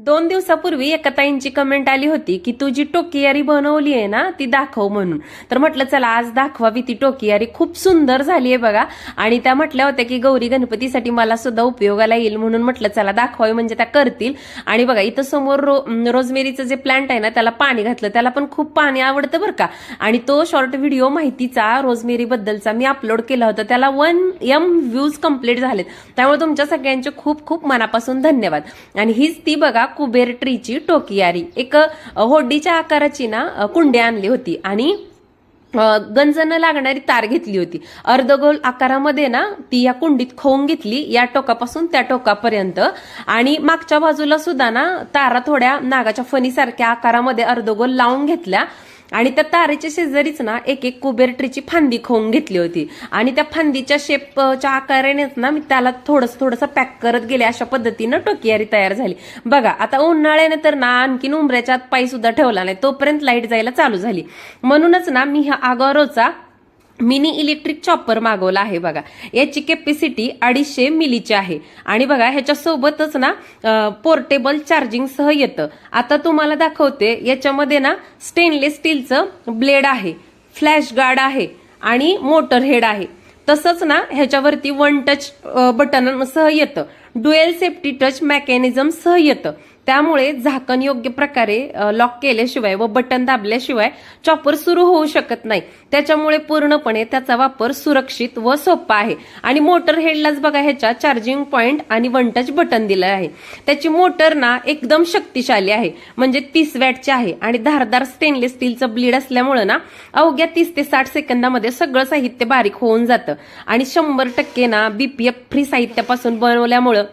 2 दिवसापूर्वी एका ताईंची कमेंट आली होती की तू जी टोकियारी बनवली आहे ना ती दाखव म्हणून. तर म्हटलं चला आज दाखवावी ती टोकियारी. खूप सुंदर झाली आहे बघा. आणि त्या म्हटल्या होत्या की गौरी गणपतीसाठी मला सुद्धा उपयोगाला येईल म्हणून म्हटलं चला दाखवावी म्हणजे त्या करतील. आणि बघा इथं समोर रोजमेरीचं जे प्लांट आहे ना त्याला पाणी घातलं. त्याला पण खूप पाणी आवडतं बरं का. आणि तो शॉर्ट व्हिडिओ माहितीचा रोजमेरी बद्दलचा मी अपलोड केला होता. त्याला 1M व्ह्यूज कंप्लीट झालेत. त्यामुळे तुमच्या सगळ्यांचे खूप खूप मनापासून धन्यवाद. आणि हीच ती बघा कुबेर ट्रीची टोकियारी. एक होडीच्या आकाराची ना कुंडी आणली होती आणि गंजन लागणारी तार घेतली होती. अर्धगोल आकारामध्ये ना ती या कुंडीत खोवून घेतली या टोकापासून त्या टोकापर्यंत. आणि मागच्या बाजूला सुद्धा ना तारा थोड्या नागाच्या फणीसारख्या आकारामध्ये अर्धगोल लावून घेतल्या. आणि त्या तारेच्या शेजारीच ना एक एक कुबेर ट्रीची फांदी खोवून घेतली होती. आणि त्या फांदीच्या शेपच्या आकारानेच ना मी त्याला थोडंसं पॅक करत गेले. अशा पद्धतीनं टोकियारी तयार झाली बघा. आता उन्हाळ्याने तर ना आणखीन उंबऱ्याच्या आत पाय सुद्धा ठेवला नाही तोपर्यंत लाईट जायला चालू झाली. म्हणूनच ना मी हा आगारोचा मिनी इलेक्ट्रिक चॉपर मागवला आहे बघा. याची कॅपॅसिटी 250 मिलीची आहे. आणि बघा ह्याच्या सोबतच ना पोर्टेबल चार्जिंग सह येतं. आता तुम्हाला दाखवते. याच्यामध्ये ना स्टेनलेस स्टीलचं ब्लेड आहे, फ्लॅश गार्ड आहे आणि मोटर हेड आहे. तसंच ना ह्याच्यावरती 1 टच बटन सह येतं. ड्युएल सेफ्टी टच मेकॅनिझम सह येतं. त्यामुळे झाकण योग्य प्रकारे लॉक केल्याशिवाय व बटन दाबल्याशिवाय चॉपर सुरू होऊ शकत नाही. त्याच्यामुळे पूर्णपणे त्याचा वापर सुरक्षित व सोपा आहे. आणि मोटर हेडलाच बघा ह्याच्या चार्जिंग पॉइंट आणि 1 टच बटन दिलं आहे. त्याची मोटर ना एकदम शक्तिशाली आहे, म्हणजे 30 वॅटची आहे. आणि धारदार स्टेनलेस स्टीलचं ब्लेड असल्यामुळे ना अवघ्या 30 ते 60 सेकंदामध्ये सगळं साहित्य बारीक होऊन जातं. आणि 100% ना BPF फ्री साहित्यापासून बनवल्यामुळं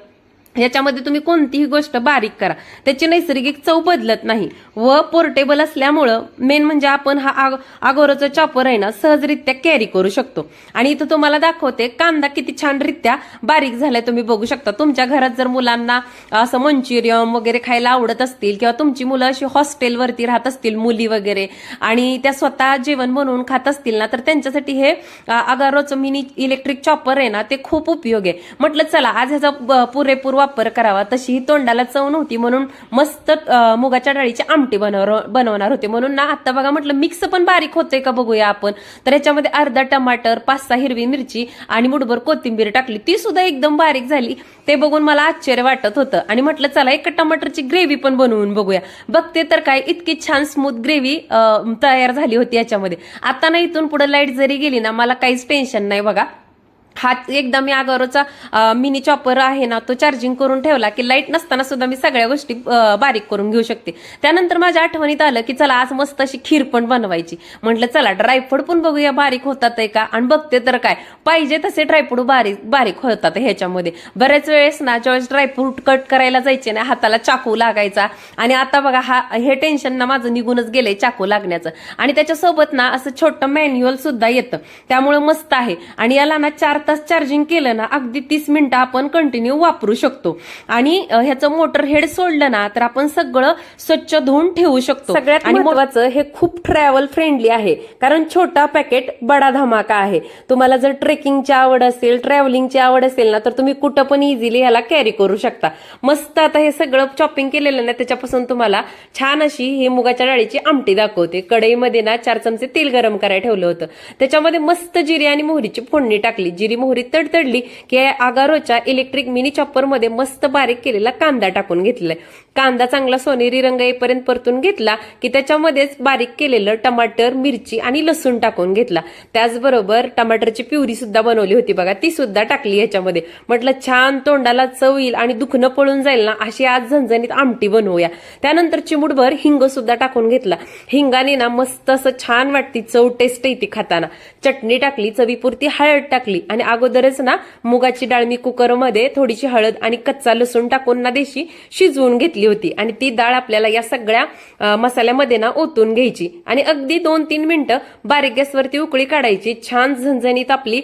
याच्यामध्ये तुम्ही कोणतीही गोष्ट बारीक करा त्याची नैसर्गिक चव बदलत नाही. व पोर्टेबल असल्यामुळं मेन म्हणजे आपण हा आगोराचा चॉपर आहे ना सहजरित्या कॅरी करू शकतो. आणि इथं तुम्हाला दाखवते कांदा किती छानरित्या बारीक झालाय तुम्ही बघू शकता. तुमच्या घरात जर मुलांना असं मंचुरियन वगैरे खायला आवडत असतील किंवा तुमची मुलं अशी हॉस्टेलवरती राहत असतील मुली वगैरे आणि त्या स्वतः जेवण बनवून खात असतील ना तर त्यांच्यासाठी हे आगारोचं मिनी इलेक्ट्रिक चॉपर आहे ना ते खूप उपयोगी आहे. म्हटलं चला आज ह्याचा पुरेपूर वापर करावा. तशी ही तोंडाला चव नव्हती म्हणून मस्त मुगाच्या डाळीची आमटी बनवणार होते. म्हणून ना आता बघा म्हटलं मिक्स पण बारीक होतंय का बघूया आपण. तर याच्यामध्ये अर्धा टमाटर, 5-6 हिरवी मिरची आणि मुठभर कोथिंबीर टाकली. ती सुद्धा एकदम बारीक झाली. ते बघून मला आश्चर्य वाटत होतं. आणि म्हटलं चला एक टमाटरची ग्रेव्ही पण बनवून बघूया. बघते तर काय इतकी छान स्मूथ ग्रेव्ही तयार झाली होती याच्यामध्ये. आता ना इथून पुढे लाईट जरी गेली ना मला काहीच टेन्शन नाही बघा. हा एकदा मी आगारोचा मिनी चॉपर आहे ना तो चार्जिंग करून ठेवला की लाईट नसताना सुद्धा मी सगळ्या गोष्टी बारीक करून घेऊ शकते. त्यानंतर माझ्या आठवणीत आलं की चला आज मस्त अशी खीर पण बनवायची. म्हटलं चला ड्रायफ्रूट पण बघूया बारीक होतात का. आणि बघते तर काय पाहिजे तसे ड्रायफ्रूट बारीक होतात ह्याच्यामध्ये. बऱ्याच वेळेस ना ज्यावेळेस ड्रायफ्रूट कट करायला जायचे ना हाताला चाकू लागायचा. आणि आता बघा हे टेन्शन ना माझं निघूनच गेलंय चाकू लागण्याचं. आणि त्याच्यासोबत ना असं छोटं मॅन्युअल सुद्धा येतं. त्यामुळे मस्त आहे. आणि याला ना 4 तास चार्जिंग केलं ना अगदी 30 मिनिटं आपण कंटिन्यू वापरू शकतो. आणि ह्याचं मोटर हेड सोडलं ना तर आपण सगळं स्वच्छ धुवून ठेवू शकतो. सगळ्यात आणि महत्वाचं हे खूप ट्रॅव्हल फ्रेंडली आहे. कारण छोटा पॅकेट बडा धमाका आहे. तुम्हाला जर ट्रेकिंगची आवड असेल, ट्रॅव्हलिंगची आवड असेल ना तर तुम्ही कुठं पण इझिली ह्याला कॅरी करू शकता. मस्त आता हे सगळं चॉपिंग केलेलं ना त्याच्यापासून तुम्हाला छान अशी ही मुगाच्या डाळीची आमटी दाखवते. कढईमध्ये ना 4 चमचे तेल गरम करायला ठेवलं होतं. त्याच्यामध्ये मस्त जिरे आणि मोहरीची फोडणी टाकली. जिरी मोहरी तडतडली की आगारोच्या इलेक्ट्रिक मिनी चॉपर मध्ये मस्त बारीक केलेला कांदा टाकून घेतलाय. कांदा चांगला सोनेरी रंग येईपर्यंत परतून घेतला की त्याच्यामध्येच बारीक केलेलं टमाटर, मिरची आणि लसूण टाकून घेतला. त्याचबरोबर टमाटरची प्युरी सुद्धा बनवली होती बघा ती सुद्धा टाकली ह्याच्यामध्ये. म्हटलं छान तोंडाला चव येईल आणि दुखणं पळून जाईल ना अशी आज झणझणीत आमटी बनवूया. त्यानंतर चिमूटभर हिंग सुद्धा टाकून घेतला. हिंगाने ना मस्त असं छान वाटती चव, टेस्ट येते खाताना. चटणी टाकली, चवीपुरती हळद टाकली. आणि अगोदरच ना मुगाची डाळ मी कुकरमध्ये थोडीशी हळद आणि कच्चा लसूण टाकून ना देशी शिजवून घेतली होती. आणि ती डाळ आपल्याला या सगळ्या मसाल्यामध्ये ना ओतून घ्यायची. आणि अगदी 2-3 मिनिटं बारीक गॅसवरती उकळी काढायची. छान झणझणीत आपली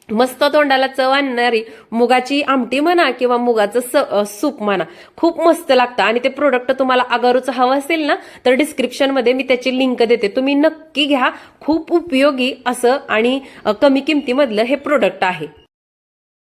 मस्त तोंडाला चव आणणारी मुगाची आमटी म्हणा किंवा मुगाचं सूप म्हणा खूप मस्त लागतं. आणि ते प्रोडक्ट तुम्हाला आगारोचं हवं असेल ना तर डिस्क्रिप्शन मध्ये मी त्याची लिंक देते. तुम्ही नक्की घ्या. खूप उपयोगी असं आणि कमी किमतीमधलं हे प्रोडक्ट आहे.